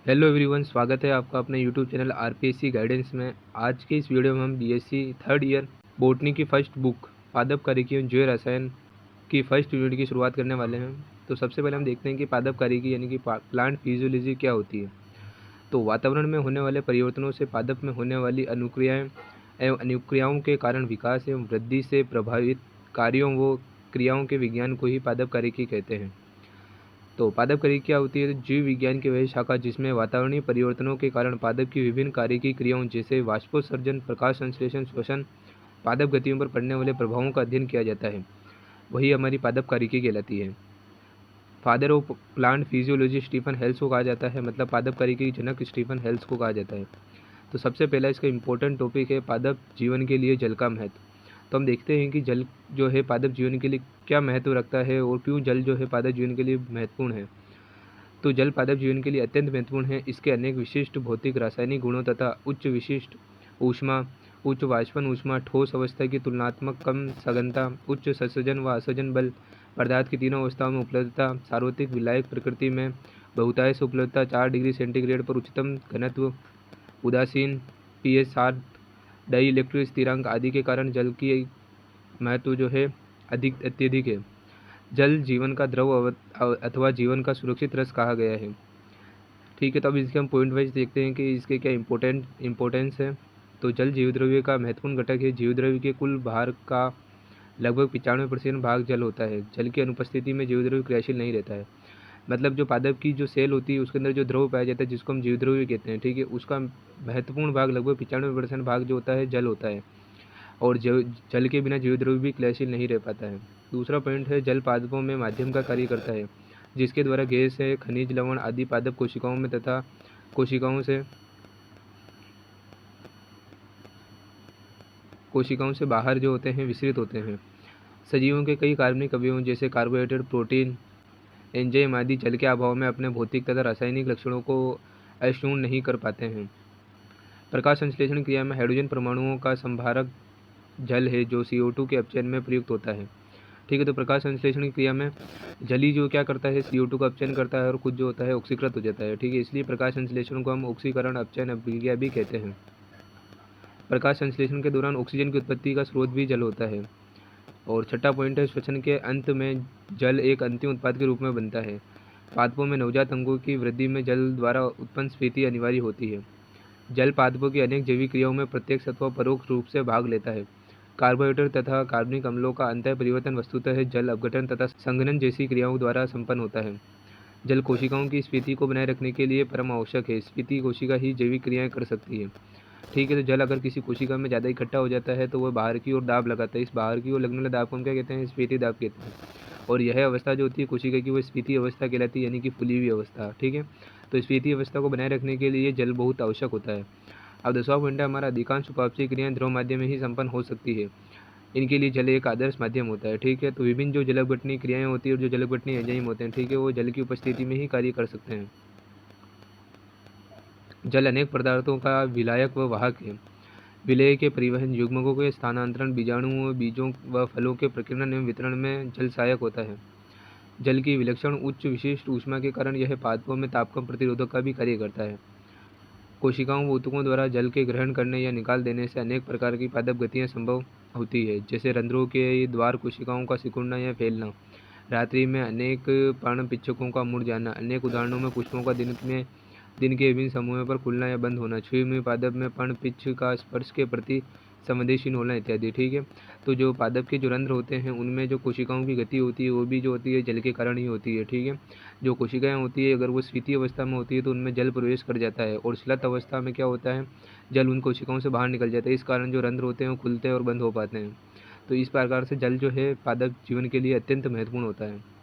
Hello everyone, स्वागत है आपका अपने यूट्यूब चैनल आरपीएससी गाइडेंस में। आज के इस वीडियो में हम बीएससी थर्ड ईयर बॉटनी की फर्स्ट बुक पादप कारिकी जैव रसायन की फर्स्ट यूनिट की शुरुआत करने वाले हैं। तो सबसे पहले हम देखते हैं कि पादप कारिकी यानी कि प्लांट फिजियोलॉजी क्या होती है। तो वातावरण में होने वाले परिवर्तनों से पादप में होने वाली अनुक्रियाएं एवं अनुक्रियाओं के कारण विकास एवं वृद्धि से प्रभावित कार्यों व क्रियाओं के विज्ञान को ही पादप कारिकी कहते हैं। तो पादप कारिकी क्या होती है? तो जीव विज्ञान की वह शाखा जिसमें वातावरणीय परिवर्तनों के कारण पादप की विभिन्न कारिकी क्रियाओं जैसे वाष्पोत्सर्जन, प्रकाश संश्लेषण, श्वसन, पादप गतियों पर पड़ने वाले प्रभावों का अध्ययन किया जाता है, वही हमारी पादप कारिकी कहलाती है। Father of plant physiology Stephen Hales को कहा जाता है, मतलब पादप कारिकी के जनक स्टीफन हेल्स को कहा जाता है। तो सबसे पहला इसका इम्पोर्टेंट टॉपिक है पादप जीवन के लिए जल का महत्व। तो हम देखते हैं कि जल जो है पादप जीवन के लिए क्या महत्व रखता है और क्यों जल जो है पादप जीवन के लिए महत्वपूर्ण है। तो जल पादप जीवन के लिए अत्यंत महत्वपूर्ण है। इसके अनेक विशिष्ट भौतिक रासायनिक गुणों तथा उच्च विशिष्ट ऊष्मा, उच्च वाष्पन ऊष्मा, ठोस अवस्था की तुलनात्मक कम सघनता, उच्च संसर्जन व असंजन बल, पदार्थ की तीनों अवस्थाओं में उपलब्धता, सार्वत्रिक विलायक प्रकृति में बहुतायश उपलब्धता, 4 डिग्री सेंटीग्रेड पर उच्चतम घनत्व, उदासीन पीएच 7, डाई इलेक्ट्रिक स्थिरांक आदि के कारण जल की महत्व जो है अत्यधिक है। जल जीवन का द्रव अथवा जीवन का सुरक्षित रस कहा गया है। ठीक है, तो अब इसके हम पॉइंट वाइज देखते हैं कि इसके क्या इम्पोर्टेंस है। तो जल जीवद्रव्य का महत्वपूर्ण घटक है। जीवद्रव्य के कुल भार का लगभग 95% भाग जल होता है। जल की अनुपस्थिति में जीवद्रव्य क्रियाशील नहीं रहता है। मतलब जो पादप की जो सेल होती है उसके अंदर जो द्रव पाया जाता है जिसको हम जीवद्रव्य कहते हैं, ठीक है, उसका महत्वपूर्ण भाग लगभग 95% भाग जो होता है जल होता है। और जल के बिना जीवद्रव्य भी क्रियाशील नहीं रह पाता है। दूसरा पॉइंट है जल पादपों में माध्यम का कार्य करता है, जिसके द्वारा गैस है, खनिज लवण आदि पादप कोशिकाओं में तथा कोशिकाओं से बाहर जो होते हैं विसरित होते हैं। सजीवों के कई कार्बनिक अवयवों जैसे कार्बोहाइड्रेट, प्रोटीन, एंजाइम आदि जल के अभाव में अपने भौतिक तथा रासायनिक लक्षणों को अक्षुण्ण नहीं कर पाते हैं। प्रकाश संश्लेषण क्रिया में हाइड्रोजन परमाणुओं का संभारक जल है जो CO2 के अपचयन में प्रयुक्त होता है। ठीक है, तो प्रकाश संश्लेषण की क्रिया में जली जो क्या करता है, CO2 का अपचयन करता है और खुद जो होता है ऑक्सीकृत हो जाता है। ठीक है, इसलिए प्रकाश संश्लेषण को हम ऑक्सीकरण अपचयन अभिक्रिया भी कहते हैं। प्रकाश संश्लेषण के दौरान ऑक्सीजन की उत्पत्ति का स्रोत भी जल होता है। और छठा पॉइंट है श्वसन के अंत में जल एक अंतिम उत्पाद के रूप में बनता है। पादपों में नवजात अंगों की वृद्धि में जल द्वारा उत्पन्न स्फीति अनिवार्य होती है। जल पादपों की अनेक जैविक क्रियाओं में प्रत्यक्ष अथवा परोक्ष रूप से भाग लेता है। कार्बोहाइड्रेट तथा कार्बनिक अम्लों का अंतः परिवर्तन वस्तुतः जल अपघटन तथा संघनन जैसी क्रियाओं द्वारा संपन्न होता है। जल कोशिकाओं की स्फीति को बनाए रखने के लिए परम आवश्यक है। स्फीति कोशिका ही जैविक क्रियाएं कर सकती है। ठीक है, तो जल अगर किसी कोशिका में ज़्यादा इकट्ठा हो जाता है तो वह बाहर की ओर दाब लगाता है। इस बाहर की ओर लगने वाले दाब को हम क्या कहते हैं? स्फीति दाब कहते हैं। और यह अवस्था जो होती है कोशिका की, वो स्फीति अवस्था कहलाती है, यानी कि फुली हुई अवस्था। ठीक है, तो स्फीति अवस्था को बनाए रखने के लिए जल बहुत आवश्यक होता है। अब 10वां पॉइंट है हमारा, अधिकांश उपापचयी क्रियाएं द्रव माध्यम में ही संपन्न हो सकती है। इनके लिए जल एक आदर्श माध्यम होता है। ठीक है, तो विभिन्न जो जल अपघटनीय क्रियाएं होती है और जो जल अपघटनीय एंजाइम होते हैं, ठीक है, वो जल की उपस्थिति में ही कार्य कर सकते हैं। जल अनेक पदार्थों का विलायक व वाहक है। विलेय के परिवहन, युग्मकों के स्थानांतरण, बीजाणुओं, बीजों व फलों के प्रकीर्णन एवं वितरण में जल सहायक होता है। जल की विलक्षण उच्च विशिष्ट ऊष्मा के कारण यह पादपों में तापक्रम प्रतिरोधक का भी कार्य करता है। कोशिकाओं व ऊतकों द्वारा जल के ग्रहण करने या निकाल देने से अनेक प्रकार की पादप गतियाँ संभव होती है, जैसे रंध्रों के द्वार कोशिकाओं का सिकुड़ना या फैलना, रात्रि में अनेक पर्णपिच्छकों का मुड़ जाना। अनेक उदाहरणों में पुष्पों का दिन के विभिन्न समूहों पर खुलना या बंद होना, छुई हुई पादप में पर्णपिच्छ का स्पर्श के प्रति संवेदनशील होना इत्यादि। ठीक है, तो जो पादप के जो रंध्र होते हैं उनमें जो कोशिकाओं की गति होती है वो भी जो होती है जल के कारण ही होती है। ठीक है, जो कोशिकाएं होती है अगर वो स्फीति अवस्था में होती है तो उनमें जल प्रवेश कर जाता है, और श्लथ अवस्था में क्या होता है, जल उन कोशिकाओं से बाहर निकल जाता है। इस कारण जो रंध्र होते हैं वो खुलते हैं और बंद हो पाते हैं। तो इस प्रकार से जल जो है पादप जीवन के लिए अत्यंत महत्वपूर्ण होता है।